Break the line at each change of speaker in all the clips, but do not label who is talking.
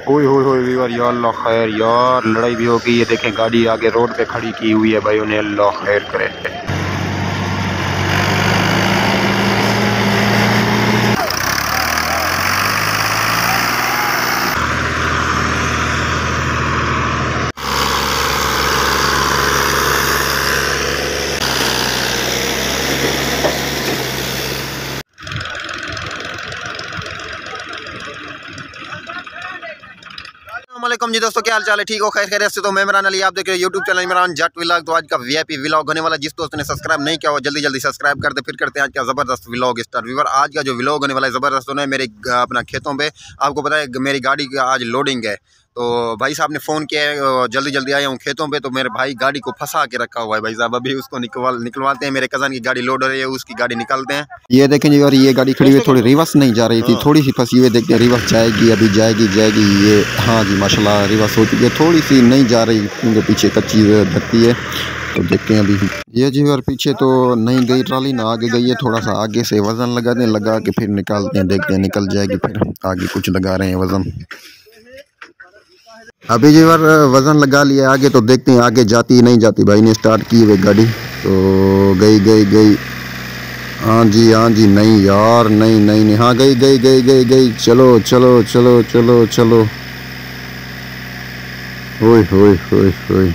ओए होए होए वीवर, या अल्लाह खैर यार, लड़ाई भी हो गई। ये देखें गाड़ी आगे रोड पे खड़ी की हुई है भाई, उन्हें अल्लाह खैर करे। वालेकुम जी दोस्तों, क्या हाल चाल है? ठीक हो? खैर खैरियत से? तो मैं इमरान अली, आप देख रहे हो यूट्यूब चैनल इमरान जट व्लॉग। तो आज का वीआईपी व्लॉग होने वाला, जिस दोस्त ने सब्सक्राइब नहीं किया वो जल्दी जल्दी सब्सक्राइब कर दे। फिर करते हैं आज का ज़बरदस्त व्लॉग स्टार्ट। व्यूअर, आज का जो व्लॉग होने वाला है ज़बरदस्त होना है मेरे अपना खेतों पे। आपको पता है मेरी गाड़ी का आज लोडिंग है, तो भाई साहब ने फ़ोन किया है, जल्दी जल्दी आया हूँ खेतों पे। तो मेरे भाई गाड़ी को फंसा के रखा हुआ है भाई साहब, अभी उसको निकलवाते हैं। मेरे कज़न की गाड़ी लोड हो रही है, उसकी गाड़ी निकालते हैं। ये देखें जी, और ये गाड़ी खड़ी हुई थोड़ी रिवर्स नहीं जा रही थी, थोड़ी सी फंसी हुई। देखते हैं रिवर्स जाएगी, अभी जाएगी जाएगी ये। हाँ जी माशाल्लाह रिवर्स हो चुकी है, थोड़ी सी नहीं जा रही क्योंकि पीछे कच्ची धरती है। तो देखते हैं अभी ये जी, और पीछे तो नहीं गई ट्राली ना आगे गई है। थोड़ा सा आगे से वज़न लगाते हैं, लगा के फिर निकालते हैं, देखते हैं निकल जाएगी। फिर आगे कुछ लगा रहे हैं वज़न। अभी जी बार वज़न लगा लिया आगे, तो देखते हैं आगे जाती नहीं जाती। भाई ने स्टार्ट की हुई गाड़ी, तो गई गई गई। हाँ जी नहीं यार, नहीं नहीं नहीं, हाँ गई गई गई गई गई। चलो चलो चलो चलो चलो। होए होए होए होए।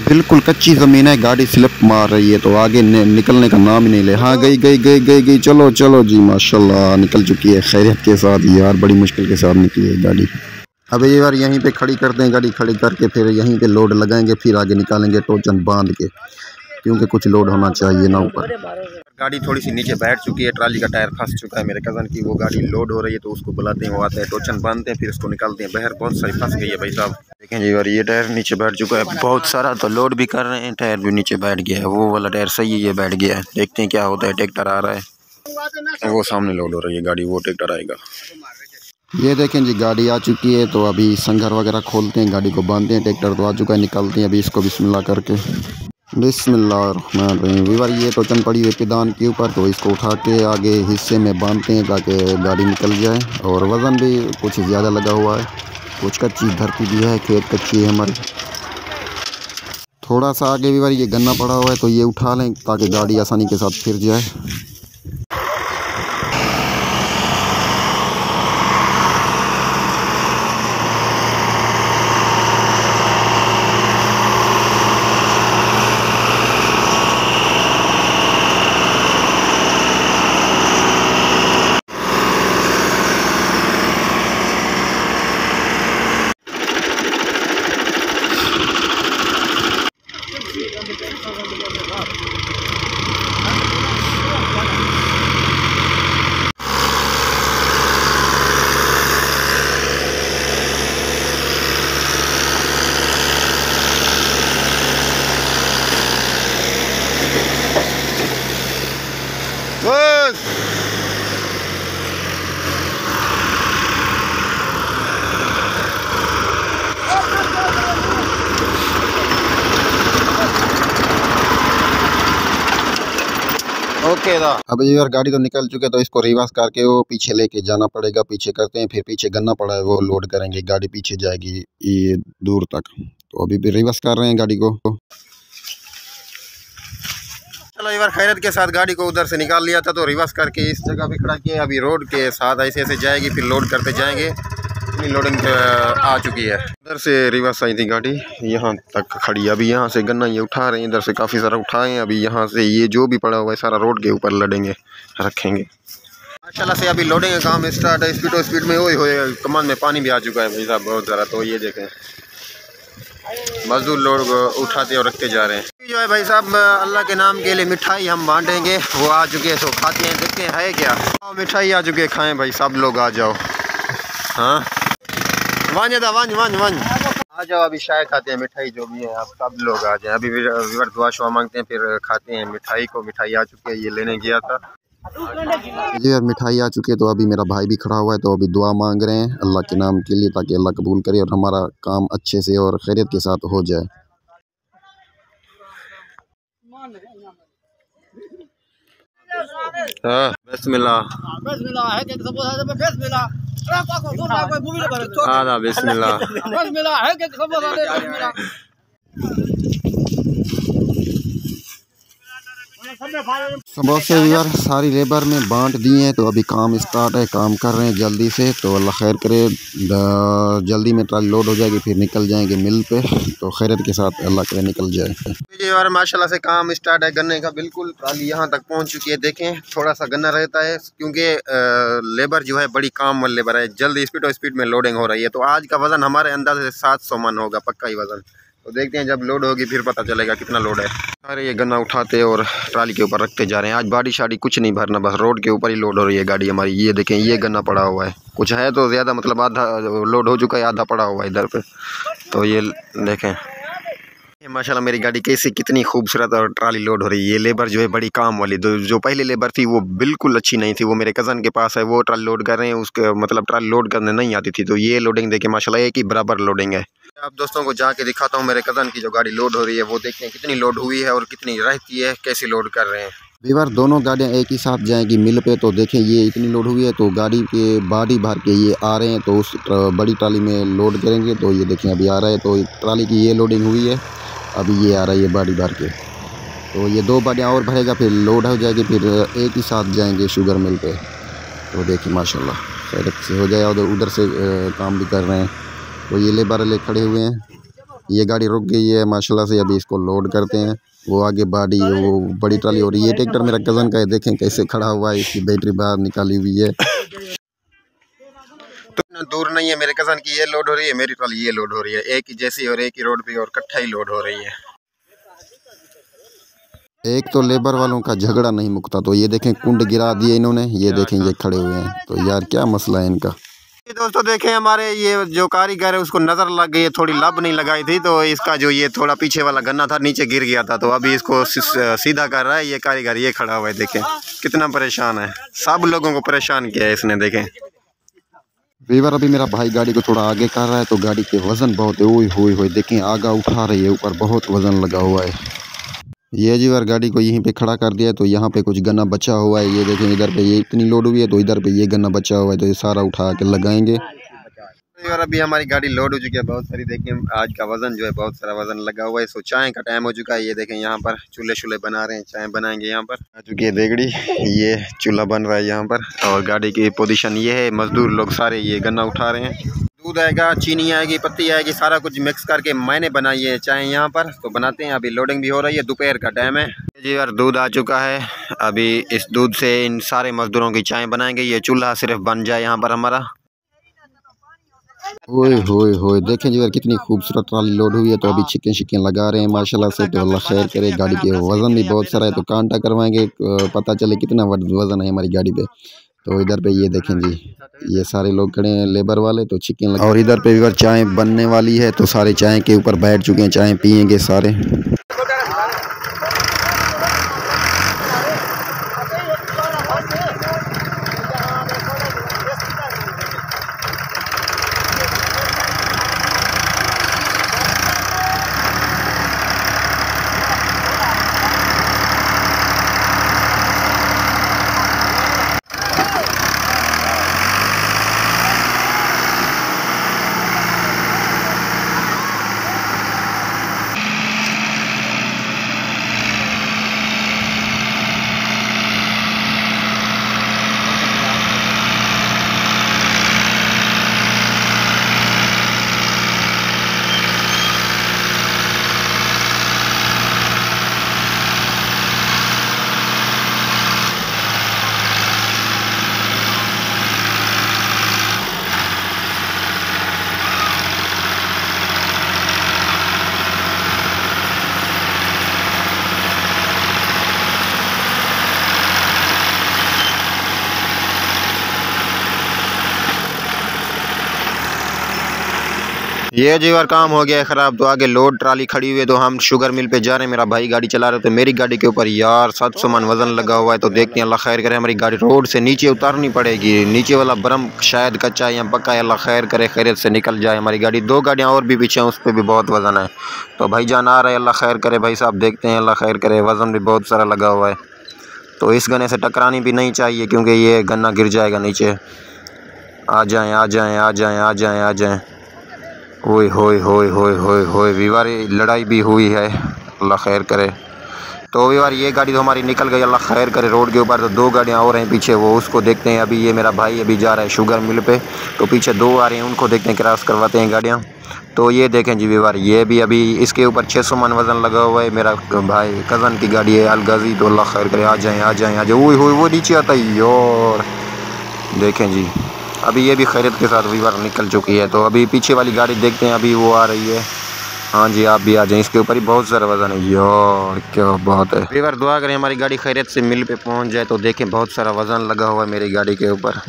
बिल्कुल कच्ची ज़मीन है, गाड़ी स्लिप मार रही है, तो आगे निकलने का नाम ही नहीं ले। हाँ गई गई गई गई गई। चलो चलो जी माशाल्लाह निकल चुकी है खैरियत के साथ यार, बड़ी मुश्किल के साथ निकली है गाड़ी। अब ये बार यहीं पे खड़ी करते हैं गाड़ी, खड़ी करके फिर यहीं पे लोड लगाएंगे, फिर आगे निकालेंगे टोचन बांध के, क्योंकि कुछ लोड होना चाहिए ना ऊपर। गाड़ी थोड़ी सी नीचे बैठ चुकी है, ट्राली का टायर फंस चुका है मेरे कज़न की। वो गाड़ी लोड हो रही है, तो उसको बुलाते हैं, वो आते हैं, टोचन बांधते हैं, फिर उसको निकालते हैं बाहर। बहुत सारी फंस गई है भाई साहब। देखें जी यार, ये टायर नीचे बैठ चुका है बहुत सारा, तो लोड भी कर रहे हैं, टायर भी नीचे बैठ गया है। वो वाला टायर सही है, ये बैठ गया है। देखते हैं क्या होता है। ट्रैक्टर आ रहा है, वो सामने लोड हो रही है गाड़ी, वो ट्रैक्टर आएगा। ये देखें जी गाड़ी आ चुकी है, तो अभी संघर वगैरह खोलते हैं, गाड़ी को बांधते हैं। ट्रैक्टर तो आ चुका है, निकालते हैं अभी इसको बिस्मिल्लाह करके। बिस्मिल्लाहिर्रहमानिर्रहीम। वीवर ये टोचन पड़ी हुई पिदान के ऊपर, तो इसको उठा के आगे हिस्से में बांधते हैं ताकि गाड़ी निकल जाए। और वज़न भी कुछ ज़्यादा लगा हुआ है, कुछ कच्ची धरती भी है, खेत कच्ची है हमारी। थोड़ा सा आगे वीवर ये गन्ना पड़ा हुआ है, तो ये उठा लें ताकि गाड़ी आसानी के साथ फिर जाए। ओके दा। अब यार गाड़ी तो निकल चुके, तो इसको रिवर्स करके वो पीछे लेके जाना पड़ेगा। पीछे करते हैं, फिर पीछे गन्ना पड़ा है वो लोड करेंगे, गाड़ी पीछे जाएगी ये दूर तक। तो अभी भी रिवर्स कर रहे हैं गाड़ी को। चलो एक बार खैरत के साथ गाड़ी को उधर से निकाल लिया था, तो रिवर्स करके इस जगह पे खड़ा किया। अभी रोड के साथ ऐसे ऐसे जाएगी, फिर लोड करते जाएंगे। लोडिंग आ चुकी है। इधर से रिवर्स आई थी गाड़ी, यहाँ तक खड़ी। अभी यहाँ से गन्ना ये उठा रहे हैं, इधर से काफ़ी सारा उठाए हैं। अभी यहाँ से ये जो भी पड़ा हुआ है सारा रोड के ऊपर लदेंगे, रखेंगे। माशाल्लाह से अभी लोडिंग का काम स्टार्ट है। स्पीड में होए कमान में पानी भी आ चुका है भाई साहब बहुत ज़रा। तो ये देखें मजदूर लोग उठाते और रखते जा रहे हैं। जो है भाई साहब अल्लाह के नाम के लिए मिठाई हम बांटेंगे, वो आ चुके हैं, तो खाते हैं, देखते हैं है क्या। मिठाई आ चुके हैं, खाएँ भाई सब लोग आ जाओ। हाँ वन आ जाओ, अभी चाय खाते हैं, मिठाई जो भी है आप सब लोग आ जाएं। अभी वीवर दुआ शुआ मांगते हैं, फिर खाते हैं मिठाई को। मिठाई आ चुकी है, ये लेने गया था जी यार, मिठाई आ चुकी है। तो अभी मेरा भाई भी खड़ा हुआ है, तो अभी दुआ मांग रहे हैं अल्लाह के नाम के लिए, ताकि अल्लाह कबूल करे और हमारा काम अच्छे से और खैरियत के साथ हो जाए। हाँ बिस्मिल्लाह। आधा बिस्मिल्लाह। समोसे यार सारी लेबर में बांट दिए हैं, तो अभी काम स्टार्ट है, काम कर रहे हैं जल्दी से। तो अल्लाह खैर करे, जल्दी में ट्राली लोड हो जाएगी, फिर निकल जाएंगे मिल पे। तो खैरत के साथ अल्लाह करे निकल जाए। यार माशाल्लाह से काम स्टार्ट है गन्ने का, बिल्कुल ट्राली यहाँ तक पहुँच चुकी है। देखें थोड़ा सा गन्ना रहता है, क्योंकि लेबर जो है बड़ी काम वाली लेबर है, जल्दी स्पीड में लोडिंग हो रही है। तो आज का वज़न हमारे अंदाजे से 700 मन होगा पक्का ही वज़न। तो देखते हैं जब लोड होगी फिर पता चलेगा कितना लोड है। अरे ये गन्ना उठाते और ट्राली के ऊपर रखते जा रहे हैं। आज बाड़ी शाड़ी कुछ नहीं भरना, बस रोड के ऊपर ही लोड हो रही है गाड़ी हमारी। ये देखें ये गन्ना पड़ा हुआ है, कुछ है तो ज़्यादा, मतलब आधा लोड हो चुका है, आधा पड़ा हुआ है इधर पे। तो ये देखें ये माशाल्लाह मेरी गाड़ी कैसी कितनी खूबसूरत और ट्राली लोड हो रही है। ये लेबर जो है बड़ी काम वाली, जो पहली लेबर थी वो बिल्कुल अच्छी नहीं थी, वो मेरे कज़न के पास है, वो ट्राली लोड कर रहे हैं, उसके मतलब ट्राली लोड करने नहीं आती थी। तो ये लोडिंग देखें माशाल्लाह एक ही बराबर लोडिंग है। आप दोस्तों को जाके दिखाता हूँ मेरे कज़न की जो गाड़ी लोड हो रही है, वो देखते हैं कितनी लोड हुई है और कितनी रहती है, कैसी लोड कर रहे हैं। वीवर दोनों गाड़ियाँ एक ही साथ जाएंगी मिल पे। तो देखें ये इतनी लोड हुई है, तो गाड़ी के बाडी भर के ये आ रहे हैं, तो उस बड़ी ट्राली में लोड करेंगे। तो ये देखें अभी आ रहा है, तो ट्राली की ये लोडिंग हुई है, अभी ये आ रहा है ये बाडी भर के। तो ये 2 बाडियाँ और भरेगा, फिर लोड हो जाएगी, फिर एक ही साथ जाएंगे शुगर मिल पे। तो देखिए माशाल्लाह खैरियत से हो जाए। उधर से काम भी कर रहे हैं। तो ये लेबर वाले खड़े हुए हैं, ये गाड़ी रुक गई है माशाल्लाह से, अभी इसको लोड करते हैं। वो आगे बाडी वो बड़ी ट्राली हो रही है। ये ट्रैक्टर मेरा कज़न का है, देखें कैसे खड़ा हुआ है, इसकी बैटरी बाहर निकाली हुई है। तो इतना दूर नहीं है, मेरे कज़न की ये लोड हो रही है, मेरी ट्राली ये लोड हो रही है, एक ही जैसी और एक ही रोड पे और इकट्ठा ही लोड हो रही है। एक तो लेबर वालों का झगड़ा नहीं मुकता। तो ये देखें कुंड गिरा दिए इन्होंने, ये देखें ये खड़े हुए हैं। तो यार क्या मसला है इनका। दोस्तों देखें हमारे ये जो कारीगर है उसको नज़र लग गई है, थोड़ी लब नहीं लगाई थी, तो इसका जो ये थोड़ा पीछे वाला गन्ना था नीचे गिर गया था। तो अभी इसको सीधा कर रहा है ये कारीगर, ये खड़ा हुआ है, देखें कितना परेशान है, सब लोगों को परेशान किया है इसने। देखें वीवर अभी मेरा भाई गाड़ी को थोड़ा आगे कर रहा है, तो गाड़ी के वज़न बहुत है, ओए होए देखें आगा उठा रही है, ऊपर बहुत वज़न लगा हुआ है। ये जी बार गाड़ी को यहीं पे खड़ा कर दिया, तो यहाँ पे कुछ गन्ना बचा हुआ है। ये देखें इधर पे ये इतनी लोड हुई है, तो इधर पे ये गन्ना बचा हुआ है, तो ये सारा उठा के लगाएंगे। और अभी हमारी गाड़ी लोड हो चुकी है बहुत सारी। देखें आज का वज़न जो है बहुत सारा वज़न लगा हुआ है। सो चाय का टाइम हो चुका है। ये देखें यहाँ पर चूल्हे शूल्हे बना रहे हैं, चाय बनाएंगे। यहाँ पर आ चुकी है देगड़ी, ये चूल्हा बन रहा है यहाँ पर। और गाड़ी की पोजीशन ये है, मजदूर लोग सारे ये गन्ना उठा रहे हैं। दूध आएगा, चीनी आएगी, पत्ती आएगी, सारा कुछ मिक्स करके मैंने बनाई है चाय यहाँ पर। तो बनाते हैं, अभी लोडिंग भी हो रही है, दोपहर का टाइम है जी यार। दूध आ चुका है, अभी इस दूध से इन सारे मजदूरों की चाय बनाएंगे। ये चूल्हा सिर्फ बन जाए यहाँ पर हमारा। ओए होए होए देखें जी यार कितनी खूबसूरत ट्राली लोड हुई है। तो अभी चिकन शिकन लगा रहे हैं माशाल्लाह से। तो अल्लाह खैर करे, गाड़ी के वज़न भी बहुत सारा है, तो कांटा करवाएंगे, पता चले कितना वज़न है हमारी गाड़ी पे। तो इधर पे ये देखें जी, ये सारे लोग खड़े हैं लेबर वाले, तो चिकन लगा। और इधर पे भी चाय बनने वाली है, तो सारे चाय के ऊपर बैठ चुके हैं, चाय पियेंगे सारे। ये जी बार काम हो गया है ख़राब। तो आगे लोड ट्राली खड़ी हुई है, तो हम शुगर मिल पे जा रहे हैं। मेरा भाई गाड़ी चला रहे थे, मेरी गाड़ी के ऊपर यार 700 मन वज़न लगा हुआ है। तो देखते हैं, अल्लाह खैर करे, हमारी गाड़ी रोड से नीचे उतारनी पड़ेगी। नीचे वाला बरम शायद कच्चा है या पक्का है, अल्लाह खैर करे, खैरियत से निकल जाए हमारी गाड़ी। 2 गाड़ियाँ और भी पीछे हैं, उस पर भी बहुत वज़न है। तो भाई जान आ रहा है, अल्लाह खैर करे भाई साहब, देखते हैं, अल्लाह खैर करे, वज़न भी बहुत सारा लगा हुआ है। तो इस गन्ने से टकरानी भी नहीं चाहिए क्योंकि ये गन्ना गिर जाएगा नीचे। आ जाएं आ जाएं आ जाएं आ जाएं आ जाएं। ओए होए होए होए होए होए वीवर, लड़ाई भी हुई है, अल्लाह खैर करे। तो वीवर ये गाड़ी तो हमारी निकल गई, अल्लाह खैर करे। रोड के ऊपर तो 2 गाड़ियाँ और हैं पीछे, वो उसको देखते हैं। अभी ये मेरा भाई अभी जा रहा है शुगर मिल पे, तो पीछे 2 आ रहे हैं, उनको देखते हैं, क्रॉस करवाते हैं गाड़ियाँ। तो ये देखें जी वीवर, ये भी अभी इसके ऊपर 600 मन वज़न लगा हुआ है। मेरा भाई कज़न की गाड़ी है अलगाजी, तो अल्लाह खैर करे। आ जाएँ आ जाएँ आ जाए। ओए होए वो नीचे आता ही। और देखें जी अभी ये भी खैरियत के साथ वीवर निकल चुकी है। तो अभी पीछे वाली गाड़ी देखते हैं, अभी वो आ रही है। हाँ जी आप भी आ जाएं, इसके ऊपर ही बहुत सारा वजन है यार, क्या बात है। वीवर दुआ करें हमारी गाड़ी खैरियत से मिल पे पहुंच जाए। तो देखें बहुत सारा वजन लगा हुआ है मेरी गाड़ी के ऊपर।